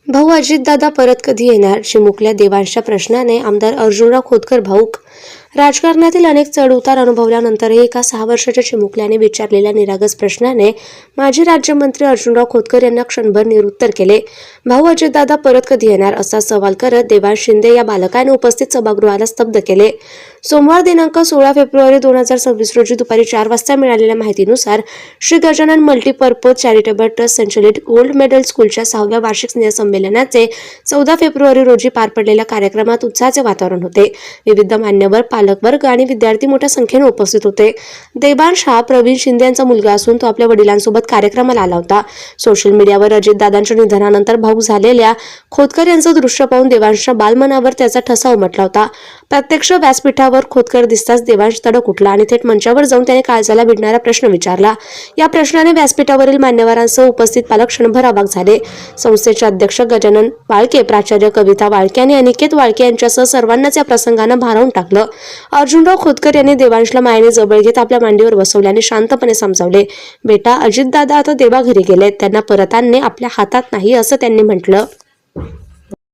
भाऊ अजितदादा परत कधी येणार? चिमुकल्या देवांशच्या प्रश्नाने आमदार अर्जुनराव खोतकर भाऊक. राजकारणातील अनेक चढउतार अनुभवल्यानंतरही एका 6 वर्षाच्या चिमुकल्याने विचारलेल्या निरागस प्रश्नाने माजी राज्यमंत्री अर्जुनराव खोतकर यांना क्षणभर निरुत्तर केले. भाऊ अजितदादा परत कधी येणार असा सवाल करत देवांश शिंदे या बालकाने उपस्थित सभागृहाला स्तब्ध केले. सोमवार दिनांक 16 फेब्रुवारी 2026 रोजी दुपारी 4 वाजता मिळालेल्या माहितीनुसार Shri Gajanan multipurpose charitable trust संचलित गोल्ड मेडल स्कूलच्या 6व्या वार्षिक स्नेहसंमेलनाचे 14 फेब्रुवारी रोजी पार पडलेल्या कार्यक्रमात उत्साहाचे वातावरण होते. विविध मान्यवर, पालकवर्ग आणि विद्यार्थी मोठ्या संख्येने उपस्थित होते. देवांश हा प्रवीण शिंदे यांचा मुलगा असून तो आपल्या वडिलांसोबत कार्यक्रमाला आला होता. सोशल मीडियावर अजितदादांच्या निधनानंतर भाऊक झालेल्या खोतकर यांचं दृश्य पाहून देवांशच्या बालमनावर त्याचा ठसा उमटला होता. प्रत्यक्ष व्यासपीठावर खोतकर दिसताच देवांश तडक उठला आणि थेट मंचावर जाऊन त्याने काळजाला भिडणारा प्रश्न विचारला. या प्रश्नाने व्यासपीठावरील मान्यवरांसह उपस्थित पालक क्षणभर अवाक झाले. संस्थेचे अध्यक्ष गजानन वाळके, प्राचार्य कविता वाळके आणि अनिकेत वाळके यांच्यासह सर्वांनाच या प्रसंगानं भारावून टाकलं. अर्जुनराव खोतकर यांनी देवांशला मायेने जवळ घेत आपल्या मांडीवर बसवले आणि शांतपणे समजावले, बेटा, अजितदादा आता देवाघरी गेले, त्यांना परत आणणे आपल्या हातात नाही असं त्यांनी म्हटलं.